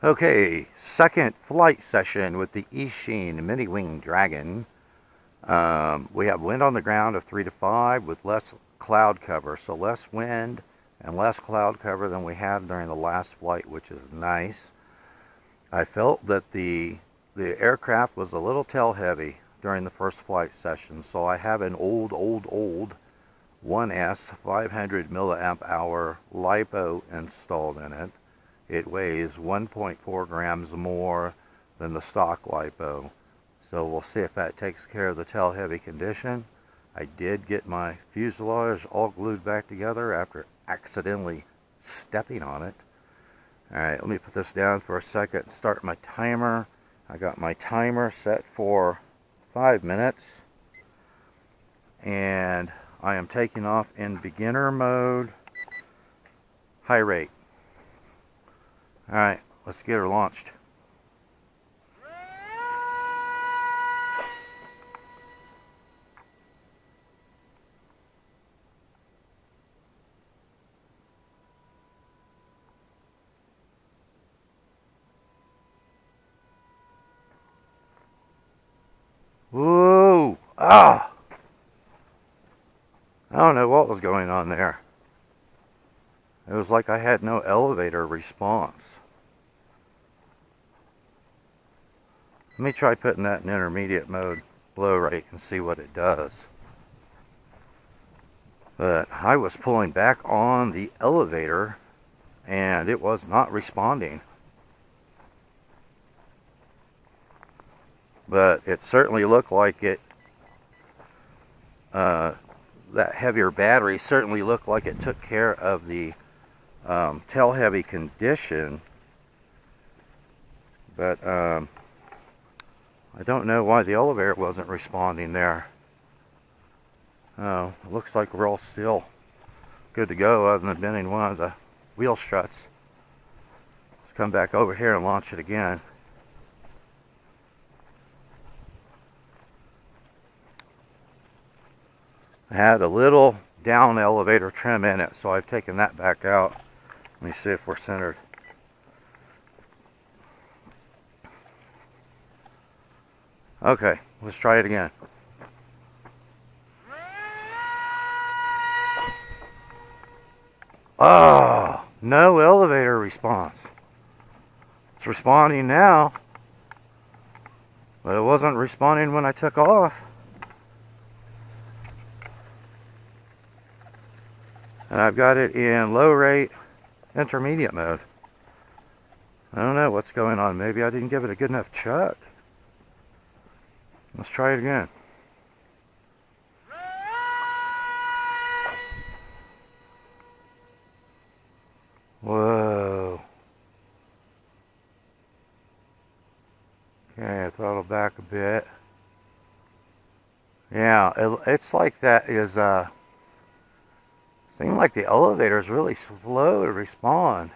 Okay, second flight session with the Eachine Mini Wing Dragon. We have wind on the ground of 3 to 5 with less cloud cover, so less wind and less cloud cover than we had during the last flight, which is nice. I felt that the aircraft was a little tail heavy during the first flight session, so I have an old 1S 500 milliamp hour LiPo installed in it. It weighs 1.4 grams more than the stock LiPo. So we'll see if that takes care of the tail heavy condition. I did get my fuselage all glued back together after accidentally stepping on it. Alright, let me put this down for a second, start my timer. I got my timer set for 5 minutes. And I am taking off in beginner mode, high rate. Alright, let's get her launched. Whoa! Ah! I don't know what was going on there. It was like I had no elevator response. Let me try putting that in intermediate mode, low rate, and see what it does. But I was pulling back on the elevator and it was not responding. But it certainly looked like it, that heavier battery certainly looked like it took care of the tail heavy condition. But I don't know why the elevator wasn't responding there. Oh, it looks like we're all still good to go other than bending one of the wheel struts. Let's come back over here and launch it again. I had a little down elevator trim in it, so I've taken that back out. Let me see if we're centered. Okay, let's try it again. Oh, no elevator response. It's responding now, but it wasn't responding when I took off. And I've got it in low rate, intermediate mode. I don't know what's going on. Maybe I didn't give it a good enough chuck. Let's try it again. Whoa. Okay, throttle back a bit. Yeah, it's like that is, seemed like the elevator is really slow to respond.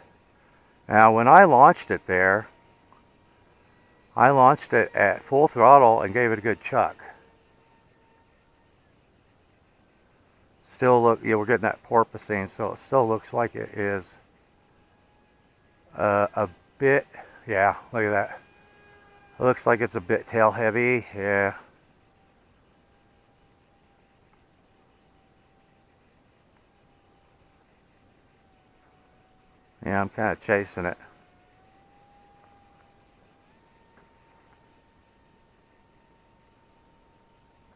Now, when I launched it there, I launched it at full throttle and gave it a good chuck. Still look, yeah, we're getting that porpoising, so it still looks like it is a bit, yeah, look at that. It looks like it's a bit tail heavy, yeah. Yeah, I'm kind of chasing it.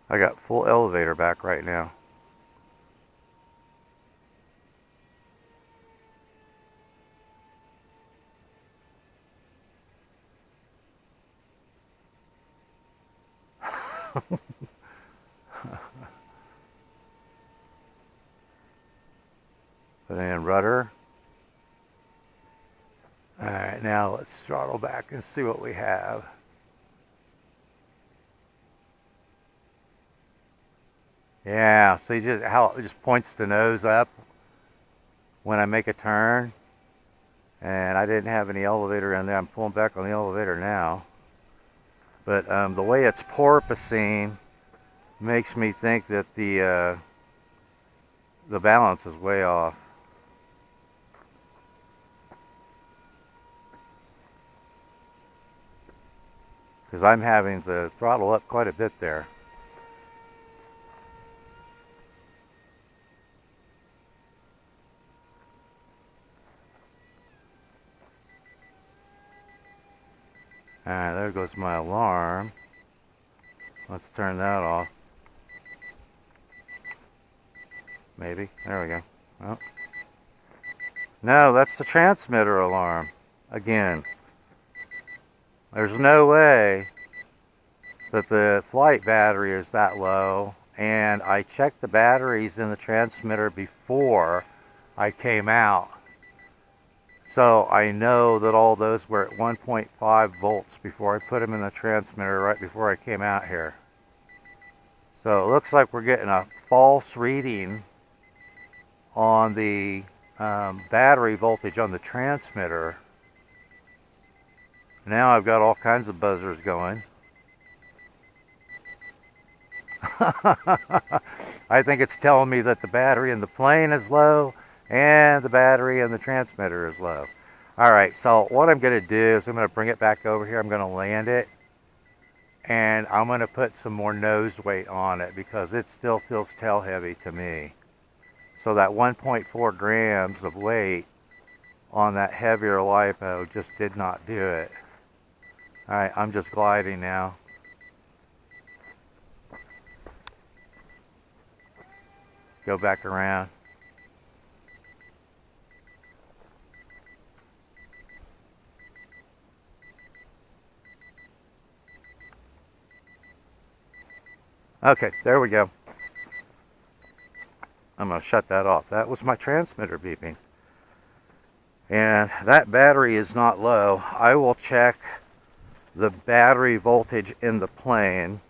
I got full elevator back right now. Put in rudder. Alright, now let's throttle back and see what we have. Yeah, see just how it just points the nose up when I make a turn. And I didn't have any elevator in there. I'm pulling back on the elevator now. But the way it's porpoising makes me think that the balance is way off. because I'm having to throttle up quite a bit there. Alright, there goes my alarm. Let's turn that off. Maybe. There we go. Oh. No, that's the transmitter alarm. Again. There's no way that the flight battery is that low, and I checked the batteries in the transmitter before I came out. So I know that all those were at 1.5 volts before I put them in the transmitter right before I came out here. So it looks like we're getting a false reading on the battery voltage on the transmitter. Now I've got all kinds of buzzers going. I think it's telling me that the battery in the plane is low and the battery in the transmitter is low. Alright, so what I'm going to do is I'm going to bring it back over here. I'm going to land it, and I'm going to put some more nose weight on it because it still feels tail heavy to me. So that 1.4 grams of weight on that heavier lipo just did not do it. Alright, I'm just gliding now. Go back around. Okay, there we go. I'm going to shut that off. That was my transmitter beeping. And that battery is not low. I will check the battery voltage in the plane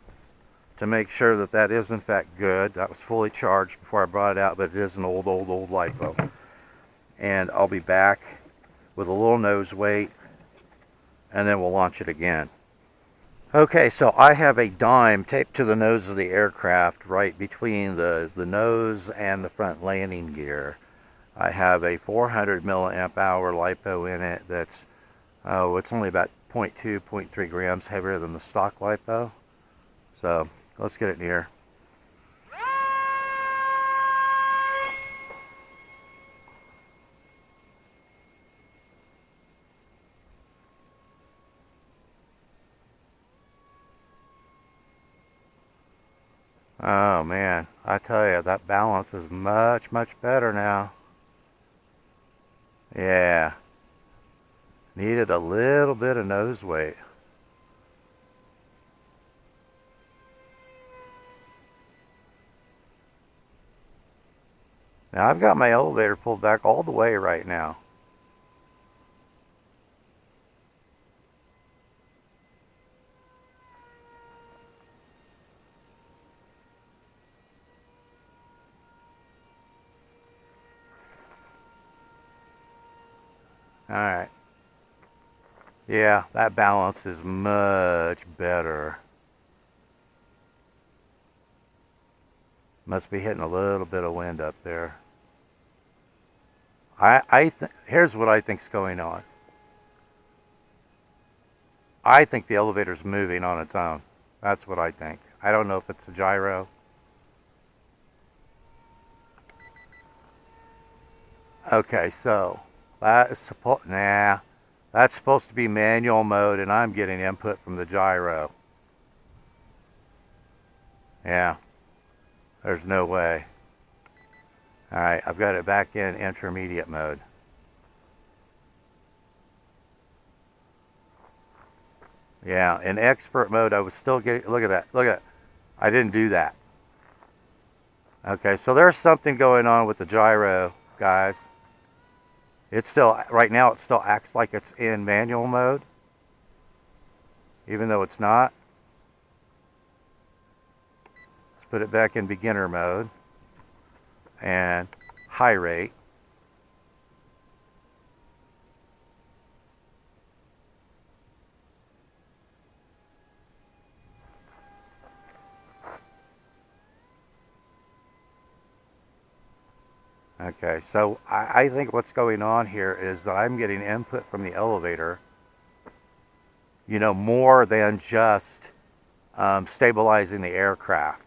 to make sure that that is in fact good. That was fully charged before I brought it out, but it is an old LiPo. And I'll be back with a little nose weight, and then we'll launch it again. Okay, so I have a dime taped to the nose of the aircraft right between the nose and the front landing gear. I have a 400 milliamp hour LiPo in it that's, it's only about 0.2, 0.3 grams heavier than the stock LiPo. So let's get it near. Oh man, I tell you, that balance is much, much better now. Yeah. Needed a little bit of nose weight. Now I've got my elevator pulled back all the way right now. Alright. Yeah, that balance is much better. Must be hitting a little bit of wind up there. Here's what I think's going on. I think the elevator's moving on its own. That's what I think. I don't know if it's a gyro. Okay, so that is that's supposed to be manual mode, and I'm getting input from the gyro. Yeah, there's no way. Alright, I've got it back in intermediate mode. Yeah, in expert mode I was still getting, look at that, I didn't do that. Okay, so there's something going on with the gyro, guys. It's still, right now it still acts like it's in manual mode, even though it's not. Let's put it back in beginner mode and high rate. Okay, so I think what's going on here is that I'm getting input from the elevator, you know, more than just stabilizing the aircraft.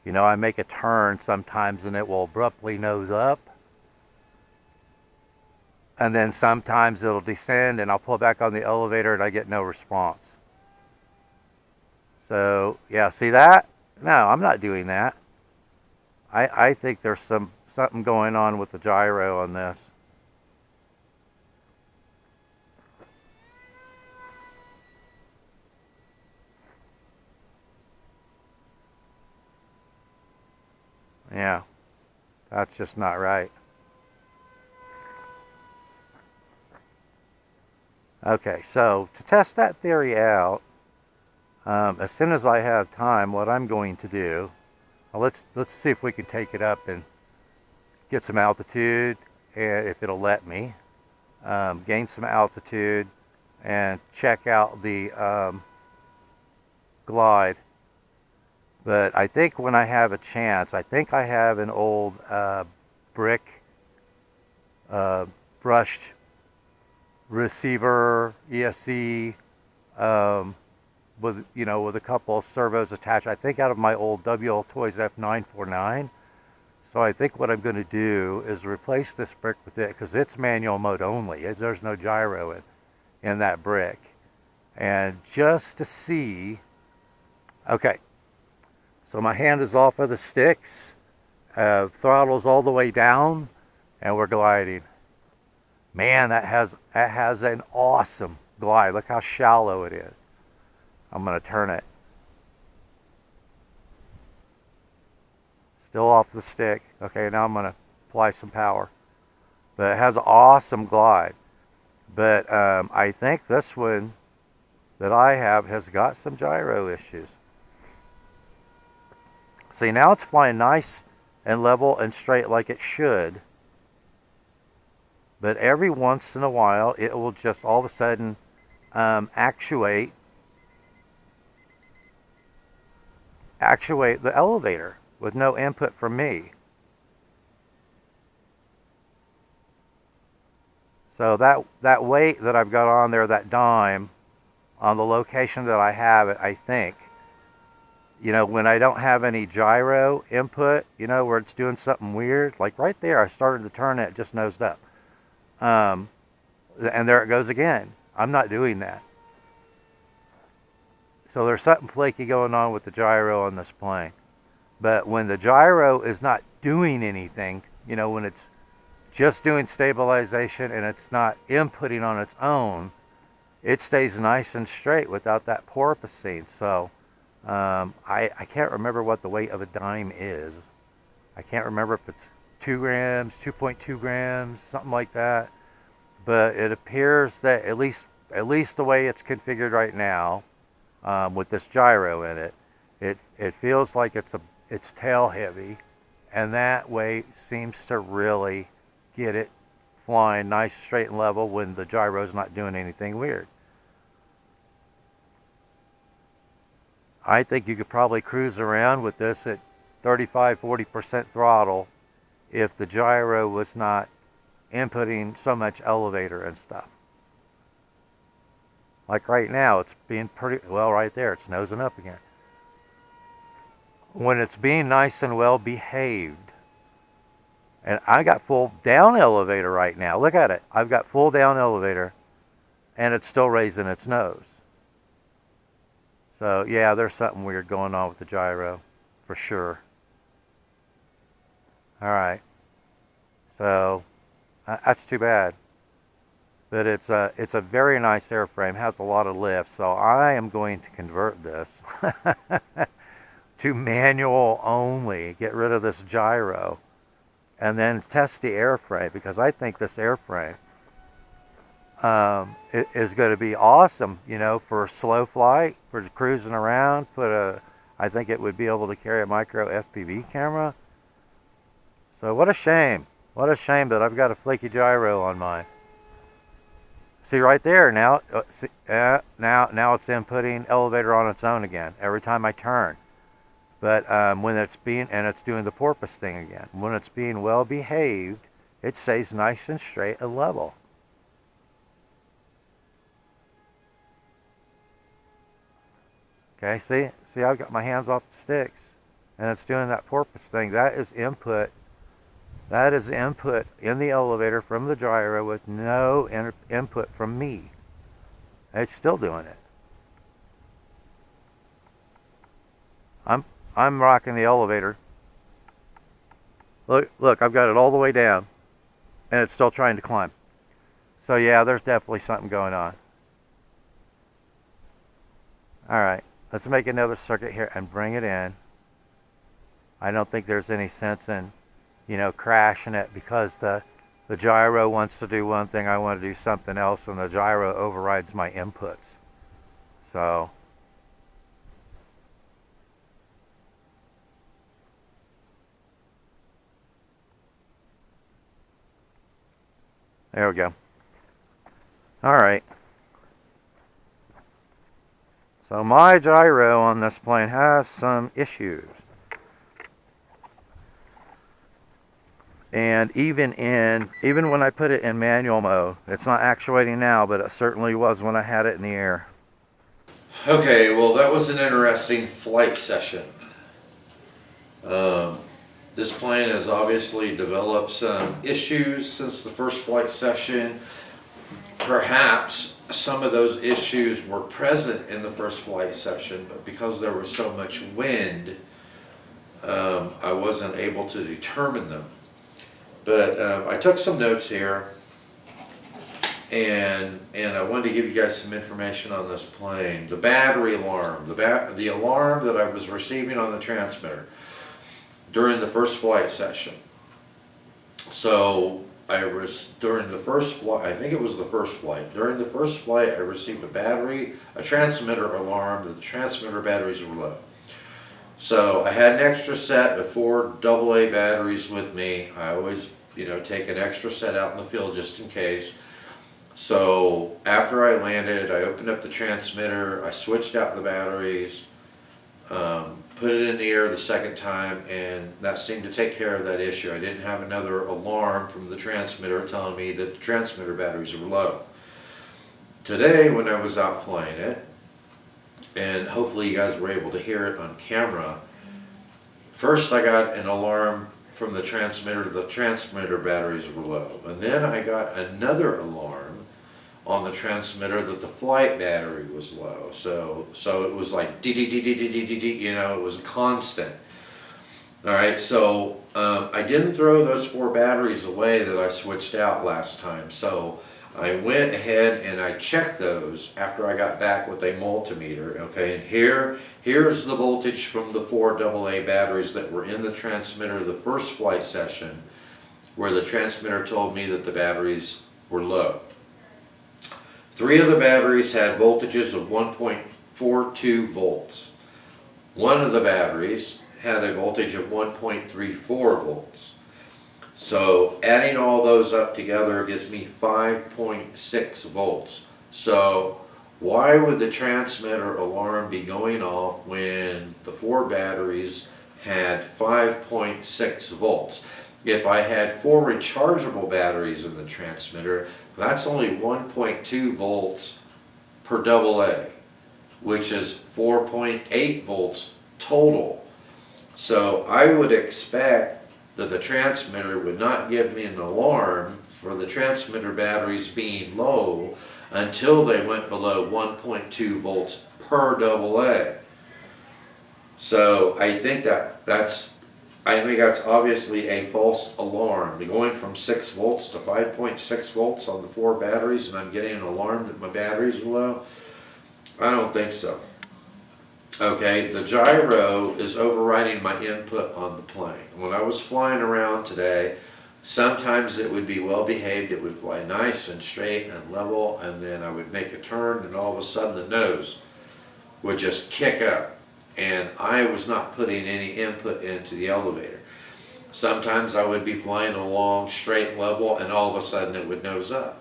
You know, I make a turn sometimes and it will abruptly nose up. And then sometimes it'll descend and I'll pull back on the elevator and I get no response. So, yeah, see that? No, I'm not doing that. I think there's something going on with the gyro on this. Yeah, that's just not right. Okay, so to test that theory out, as soon as I have time, what I'm going to do, well, let's see if we can take it up and get some altitude, and if it'll let me, gain some altitude, and check out the glide. But I think when I have a chance, I think I have an old brick brushed receiver ESC with, you know, with a couple of servos attached. I think out of my old WL Toys F949. So I think what I'm going to do is replace this brick with it, because it's manual mode only. There's no gyro in that brick. And just to see, okay. So my hand is off of the sticks, throttle's all the way down, and we're gliding. Man, that has an awesome glide. Look how shallow it is. I'm going to turn it. Still off the stick. Okay, now I'm going to apply some power. But it has an awesome glide. But I think this one that I have has got some gyro issues. See, now it's flying nice and level and straight like it should. But every once in a while, it will just all of a sudden actuate the elevator with no input from me. So that weight that I've got on there, that dime, on the location that I have it, I think, you know, when I don't have any gyro input, you know, where it's doing something weird, like right there, I started to turn it, just nosed up. And there it goes again. I'm not doing that. So there's something flaky going on with the gyro on this plane. But when the gyro is not doing anything, you know, when it's just doing stabilization and it's not inputting on its own, it stays nice and straight without that porpoising. So I can't remember what the weight of a dime is. I can't remember if it's 2 grams, 2.2 grams, something like that. But it appears that at least the way it's configured right now, with this gyro in it, it feels like it's tail heavy, and that weight seems to really get it flying nice, straight, and level when the gyro's not doing anything weird. I think you could probably cruise around with this at 35-40% throttle if the gyro was not inputting so much elevator and stuff. Like right now, it's being pretty well right there. It's nosing up again. When it's being nice and well behaved, and I got full down elevator right now. Look at it. I've got full down elevator, and it's still raising its nose. So yeah, there's something weird going on with the gyro, for sure. All right. So that's too bad. But it's a very nice airframe, has a lot of lift. So I am going to convert this to manual only. Get rid of this gyro, and then test the airframe, because I think this airframe is going to be awesome. You know, for slow flight, for cruising around. I think it would be able to carry a micro FPV camera. So what a shame. What a shame that I've got a flaky gyro on mine. See right there now. Now it's inputting elevator on its own again every time I turn. But when it's doing the porpoise thing again. When it's being well behaved, it stays nice and straight and level. Okay, see, I've got my hands off the sticks, and it's doing that porpoise thing. That is input. That is input in the elevator from the gyro with no input from me. It's still doing it. I'm rocking the elevator. Look, I've got it all the way down, and it's still trying to climb. So yeah, there's definitely something going on. All right, let's make another circuit here and bring it in. I don't think there's any sense in, crashing it because the gyro wants to do one thing, I want to do something else, and the gyro overrides my inputs. So there we go. All right. So my gyro on this plane has some issues. And even when I put it in manual mode, it's not actuating now, but it certainly was when I had it in the air. Okay, well that was an interesting flight session. This plane has obviously developed some issues since the first flight session. Perhaps some of those issues were present in the first flight session, but because there was so much wind, I wasn't able to determine them. But I took some notes here, and I wanted to give you guys some information on this plane. The battery alarm, the alarm that I was receiving on the transmitter during the first flight session. So during the first flight, I think it was the first flight. During the first flight, I received a transmitter alarm that the transmitter batteries were low. So I had an extra set of 4 AA batteries with me. I always, take an extra set out in the field just in case. So after I landed, I opened up the transmitter, I switched out the batteries, put it in the air the second time, and that seemed to take care of that issue. I didn't have another alarm from the transmitter telling me that the transmitter batteries were low. Today, when I was out flying it, and hopefully you guys were able to hear it on camera, first I got an alarm from the transmitter batteries were low. And then I got another alarm on the transmitter that the flight battery was low. So it was like dee, it was a constant. All right, so I didn't throw those 4 batteries away that I switched out last time. So I went ahead and I checked those after I got back with a multimeter, okay, and here's the voltage from the 4 AA batteries that were in the transmitter the first flight session, where the transmitter told me that the batteries were low. 3 of the batteries had voltages of 1.42 volts. 1 of the batteries had a voltage of 1.34 volts. So adding all those up together gives me 5.6 volts. So why would the transmitter alarm be going off when the 4 batteries had 5.6 volts? If I had 4 rechargeable batteries in the transmitter, that's only 1.2 volts per AA, which is 4.8 volts total. So I would expect that the transmitter would not give me an alarm for the transmitter batteries being low until they went below 1.2 volts per AA. So I think that's obviously a false alarm. Going from 6 volts to 5.6 volts on the 4 batteries, and I'm getting an alarm that my batteries are low. I don't think so. Okay, the gyro is overriding my input on the plane. When I was flying around today, sometimes it would be well behaved, it would fly nice and straight and level, and then I would make a turn and all of a sudden the nose would just kick up, and I was not putting any input into the elevator. Sometimes I would be flying along straight and level, and all of a sudden it would nose up.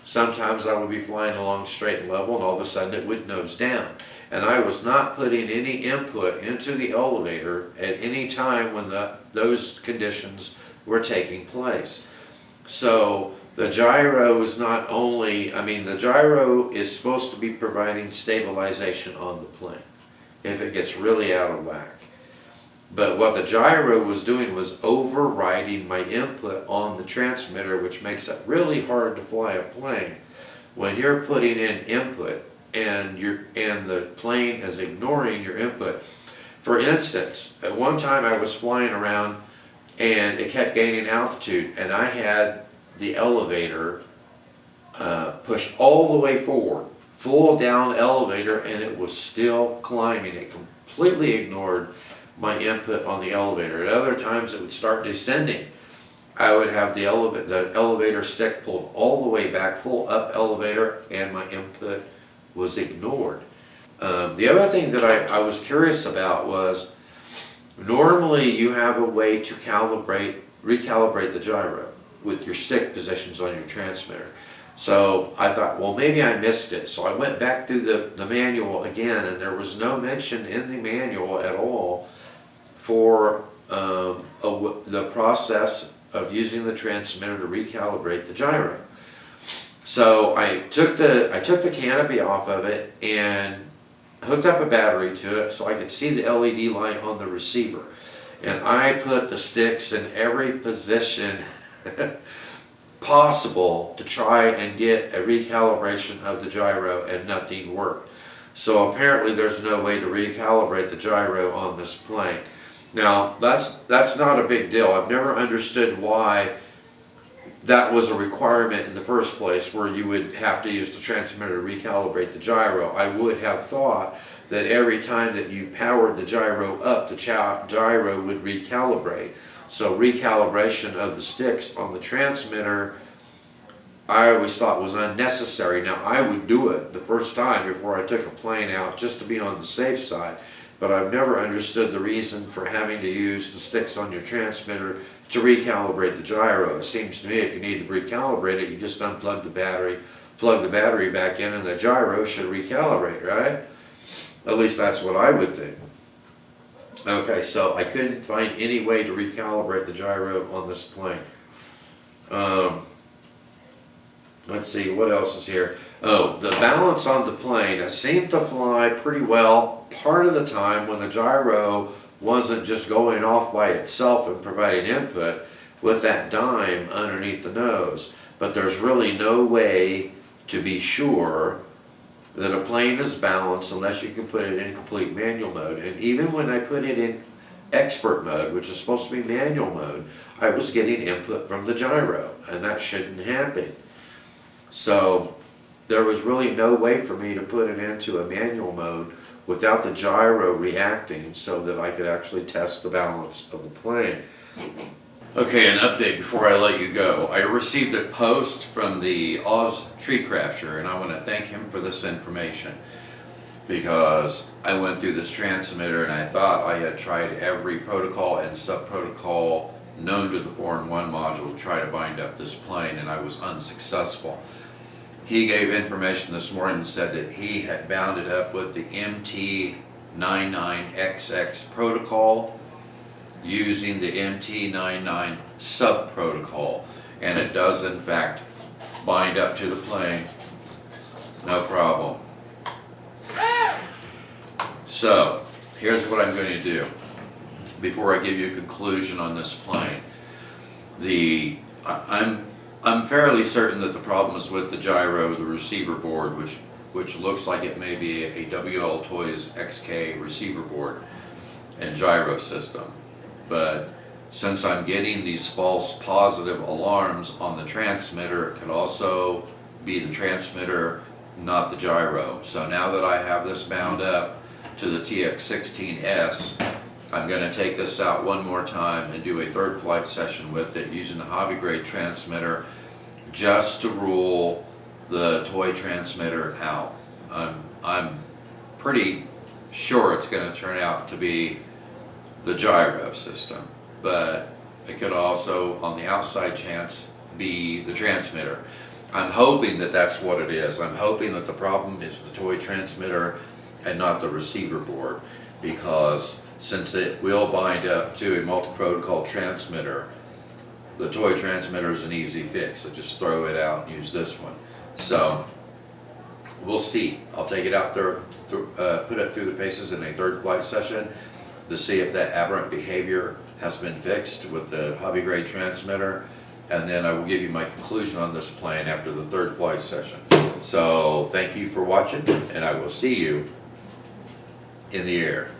Sometimes I would be flying along straight and level, and all of a sudden it would nose down. And I was not putting any input into the elevator at any time when those conditions were taking place. So the gyro is not only, the gyro is supposed to be providing stabilization on the plane. if it gets really out of whack. But what the gyro was doing was overriding my input on the transmitter, which makes it really hard to fly a plane. When you're putting in input and the plane is ignoring your input. For instance, at one time I was flying around and it kept gaining altitude, and I had the elevator pushed all the way forward, full down elevator, and it was still climbing. It completely ignored my input on the elevator. At other times it would start descending. I would have the elevator stick pulled all the way back, full up elevator, and my input was ignored. The other thing that I was curious about was, normally you have a way to recalibrate the gyro with your stick positions on your transmitter. So I thought, well, maybe I missed it. So I went back through the manual again, and there was no mention in the manual at all for the process of using the transmitter to recalibrate the gyro. So I took the canopy off of it and hooked up a battery to it so I could see the LED light on the receiver. And I put the sticks in every position possible to try and get a recalibration of the gyro, and nothing worked. So apparently there's no way to recalibrate the gyro on this plane. Now that's not a big deal. I've never understood why that was a requirement in the first place, where you would have to use the transmitter to recalibrate the gyro. I would have thought that every time that you powered the gyro up, the gyro would recalibrate. So recalibration of the sticks on the transmitter, I always thought was unnecessary. Now I would do it the first time before I took a plane out, just to be on the safe side. But I've never understood the reason for having to use the sticks on your transmitter to recalibrate the gyro. It seems to me if you need to recalibrate it, you just unplug the battery, plug the battery back in, and the gyro should recalibrate, right? At least that's what I would think. Okay, so I couldn't find any way to recalibrate the gyro on this plane. Let's see, what else is here? Oh, the balance on the plane. It seemed to fly pretty well part of the time when the gyro wasn't just going off by itself and providing input with that dime underneath the nose. But there's really no way to be sure that a plane is balanced unless you can put it in complete manual mode. And even when I put it in expert mode, which is supposed to be manual mode, I was getting input from the gyro, and that shouldn't happen. So there was really no way for me to put it into a manual mode without the gyro reacting so that I could actually test the balance of the plane. Okay, an update before I let you go. I received a post from the Oz tree crasher, and I want to thank him for this information, because I went through this transmitter and I thought I had tried every protocol and sub-protocol known to the 4-in-1 module to try to bind up this plane, and I was unsuccessful. He gave information this morning and said that he had bound it up with the MT99XX protocol using the MT99 sub-protocol, and it does in fact bind up to the plane, no problem. So here's what I'm going to do before I give you a conclusion on this plane. I'm fairly certain that the problem is with the gyro, the receiver board, which looks like it may be a WL Toys XK receiver board and gyro system. But since I'm getting these false positive alarms on the transmitter, it could also be the transmitter, not the gyro. So now that I have this bound up to the TX16S, I'm going to take this out one more time and do a third flight session with it using the hobby grade transmitter just to rule the toy transmitter out. I'm pretty sure it's going to turn out to be the gyro system, but it could also, on the outside chance, be the transmitter. I'm hoping that that's what it is. I'm hoping that the problem is the toy transmitter and not the receiver board, because since it will bind up to a multi-protocol transmitter, the toy transmitter is an easy fix, so just throw it out and use this one. So we'll see. I'll take it out there, put it through the paces in a third flight session to see if that aberrant behavior has been fixed with the hobby grade transmitter, and then I will give you my conclusion on this plane after the third flight session. So thank you for watching, and I will see you in the air.